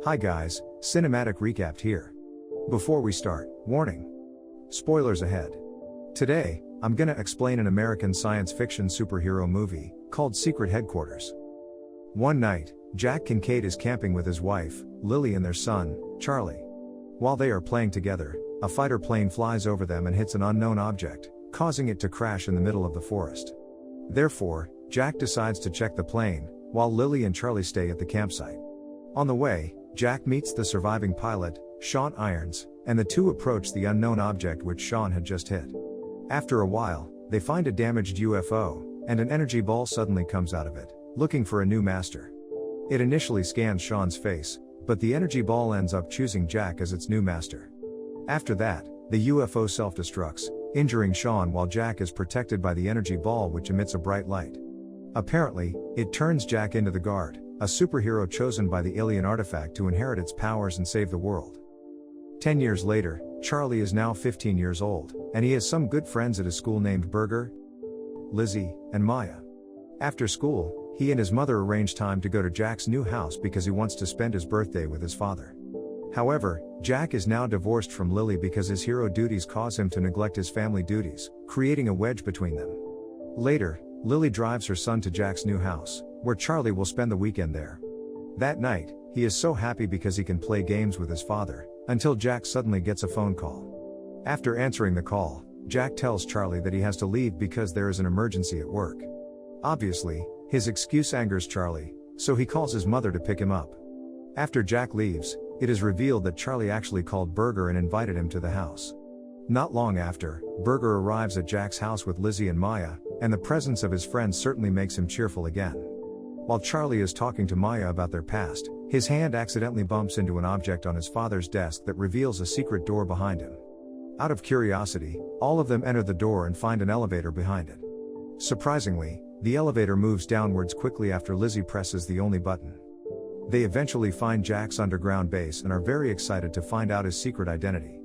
Hi guys, Cinematic Recapped here. Before we start, warning. Spoilers ahead. Today, I'm gonna explain an American science fiction superhero movie, called Secret Headquarters. One night, Jack Kincaid is camping with his wife, Lily, and their son, Charlie. While they are playing together, a fighter plane flies over them and hits an unknown object, causing it to crash in the middle of the forest. Therefore, Jack decides to check the plane, while Lily and Charlie stay at the campsite. On the way, Jack meets the surviving pilot, Sean Irons, and the two approach the unknown object which Sean had just hit. After a while, they find a damaged UFO, and an energy ball suddenly comes out of it, looking for a new master. It initially scans Sean's face, but the energy ball ends up choosing Jack as its new master. After that, the UFO self-destructs, injuring Sean while Jack is protected by the energy ball which emits a bright light. Apparently, it turns Jack into the Guard, a superhero chosen by the alien artifact to inherit its powers and save the world. 10 years later, Charlie is now 15 years old, and he has some good friends at his school named Burger, Lizzie, and Maya. After school, he and his mother arrange time to go to Jack's new house because he wants to spend his birthday with his father. However, Jack is now divorced from Lily because his hero duties cause him to neglect his family duties, creating a wedge between them. Later, Lily drives her son to Jack's new house, where Charlie will spend the weekend there. That night, he is so happy because he can play games with his father, until Jack suddenly gets a phone call. After answering the call, Jack tells Charlie that he has to leave because there is an emergency at work. Obviously, his excuse angers Charlie, so he calls his mother to pick him up. After Jack leaves, it is revealed that Charlie actually called Burger and invited him to the house. Not long after, Burger arrives at Jack's house with Lizzie and Maya, and the presence of his friends certainly makes him cheerful again. While Charlie is talking to Maya about their past, his hand accidentally bumps into an object on his father's desk that reveals a secret door behind him. Out of curiosity, all of them enter the door and find an elevator behind it. Surprisingly, the elevator moves downwards quickly after Lizzie presses the only button. They eventually find Jack's underground base and are very excited to find out his secret identity.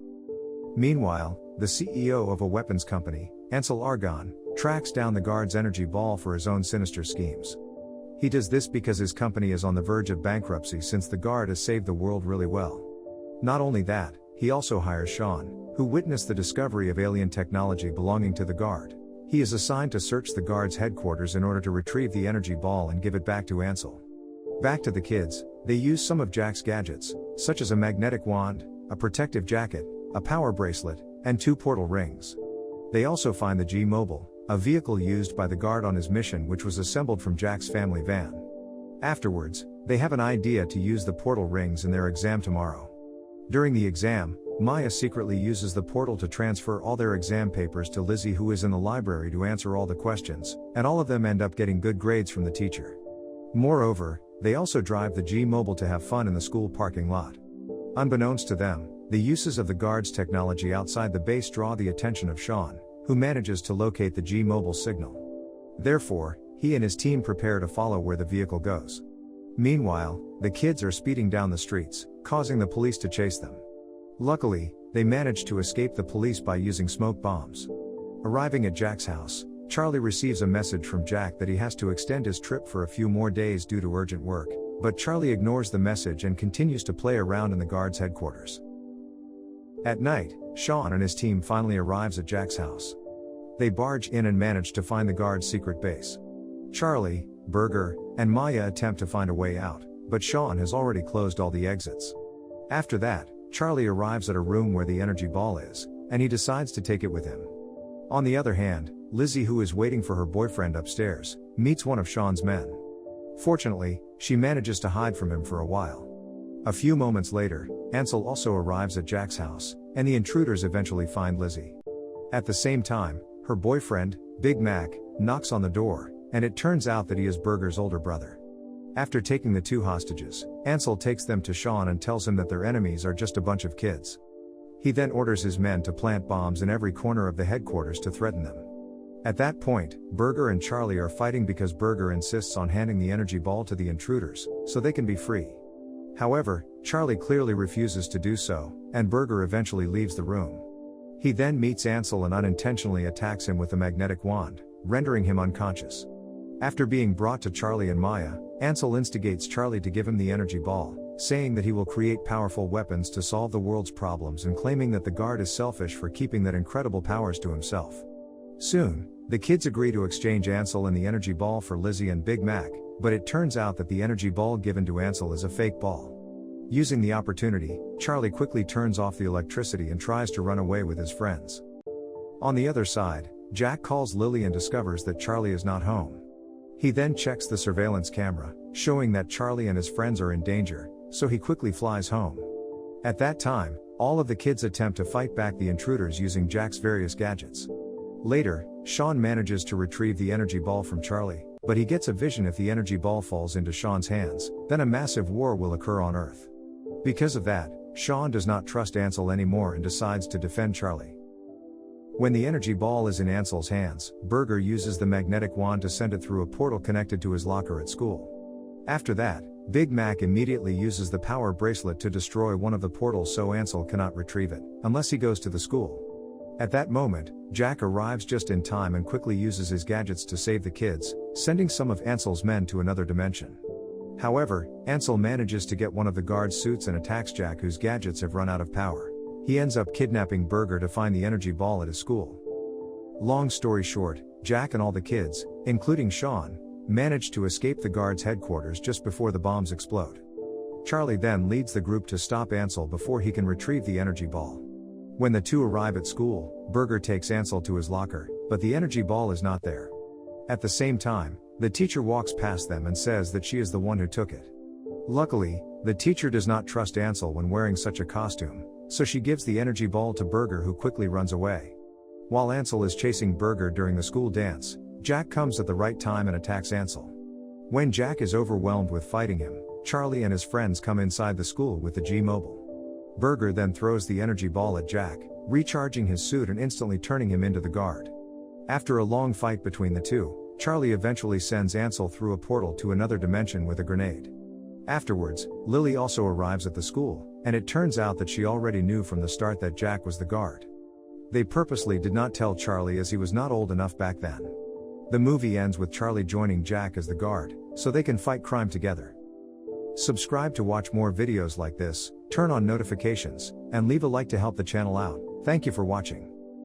Meanwhile, the CEO of a weapons company, Ansel Argon, tracks down the Guard's energy ball for his own sinister schemes. He does this because his company is on the verge of bankruptcy since the Guard has saved the world really well. Not only that, he also hires Sean, who witnessed the discovery of alien technology belonging to the Guard. He is assigned to search the Guard's headquarters in order to retrieve the energy ball and give it back to Ansel. Back to the kids, they use some of Jack's gadgets, such as a magnetic wand, a protective jacket, a power bracelet, and 2 portal rings. They also find the G-Mobile, a vehicle used by the Guard on his mission which was assembled from Jack's family van. Afterwards, they have an idea to use the portal rings in their exam tomorrow. During the exam, Maya secretly uses the portal to transfer all their exam papers to Lizzie, who is in the library, to answer all the questions, and all of them end up getting good grades from the teacher. Moreover, they also drive the G-Mobile to have fun in the school parking lot. Unbeknownst to them, the uses of the Guard's technology outside the base draw the attention of Sean, who manages to locate the G-Mobile signal. Therefore, he and his team prepare to follow where the vehicle goes. Meanwhile, the kids are speeding down the streets, causing the police to chase them. Luckily, they manage to escape the police by using smoke bombs. Arriving at Jack's house, Charlie receives a message from Jack that he has to extend his trip for a few more days due to urgent work, but Charlie ignores the message and continues to play around in the Guard's headquarters. At night, Sean and his team finally arrives at Jack's house. They barge in and manage to find the Guard's secret base. Charlie, Burger, and Maya attempt to find a way out, but Sean has already closed all the exits. After that, Charlie arrives at a room where the energy ball is, and he decides to take it with him. On the other hand, Lizzie, who is waiting for her boyfriend upstairs, meets one of Sean's men. Fortunately, she manages to hide from him for a while. A few moments later, Ansel also arrives at Jack's house, and the intruders eventually find Lizzie. At the same time, her boyfriend, Big Mac, knocks on the door, and it turns out that he is Burger's older brother. After taking the 2 hostages, Ansel takes them to Sean and tells him that their enemies are just a bunch of kids. He then orders his men to plant bombs in every corner of the headquarters to threaten them. At that point, Burger and Charlie are fighting because Burger insists on handing the energy ball to the intruders, so they can be free. However, Charlie clearly refuses to do so, and Burger eventually leaves the room. He then meets Ansel and unintentionally attacks him with a magnetic wand, rendering him unconscious. After being brought to Charlie and Maya, Ansel instigates Charlie to give him the energy ball, saying that he will create powerful weapons to solve the world's problems and claiming that the guard is selfish for keeping that incredible powers to himself. Soon, the kids agree to exchange Ansel and the energy ball for Lizzie and Big Mac, but it turns out that the energy ball given to Ansel is a fake ball. Using the opportunity, Charlie quickly turns off the electricity and tries to run away with his friends. On the other side, Jack calls Lily and discovers that Charlie is not home. He then checks the surveillance camera, showing that Charlie and his friends are in danger, so he quickly flies home. At that time, all of the kids attempt to fight back the intruders using Jack's various gadgets. Later, Sean manages to retrieve the energy ball from Charlie, but he gets a vision if the energy ball falls into Sean's hands, then a massive war will occur on Earth. Because of that, Sean does not trust Ansel anymore and decides to defend Charlie. When the energy ball is in Ansel's hands, Burger uses the magnetic wand to send it through a portal connected to his locker at school. After that, Big Mac immediately uses the power bracelet to destroy one of the portals so Ansel cannot retrieve it, unless he goes to the school. At that moment, Jack arrives just in time and quickly uses his gadgets to save the kids, sending some of Ansel's men to another dimension. However, Ansel manages to get one of the guard's suits and attacks Jack, whose gadgets have run out of power. He ends up kidnapping Burger to find the energy ball at his school. Long story short, Jack and all the kids, including Sean, manage to escape the guard's headquarters just before the bombs explode. Charlie then leads the group to stop Ansel before he can retrieve the energy ball. When the two arrive at school, Burger takes Ansel to his locker, but the energy ball is not there. At the same time, the teacher walks past them and says that she is the one who took it. Luckily, the teacher does not trust Ansel when wearing such a costume, so she gives the energy ball to Burger, who quickly runs away. While Ansel is chasing Burger during the school dance, Jack comes at the right time and attacks Ansel. When Jack is overwhelmed with fighting him, Charlie and his friends come inside the school with the G-Mobile. Burger then throws the energy ball at Jack, recharging his suit and instantly turning him into the guard. After a long fight between the two, Charlie eventually sends Ansel through a portal to another dimension with a grenade. Afterwards, Lily also arrives at the school, and it turns out that she already knew from the start that Jack was the guard. They purposely did not tell Charlie as he was not old enough back then. The movie ends with Charlie joining Jack as the guard, so they can fight crime together. Subscribe to watch more videos like this, turn on notifications, and leave a like to help the channel out. Thank you for watching.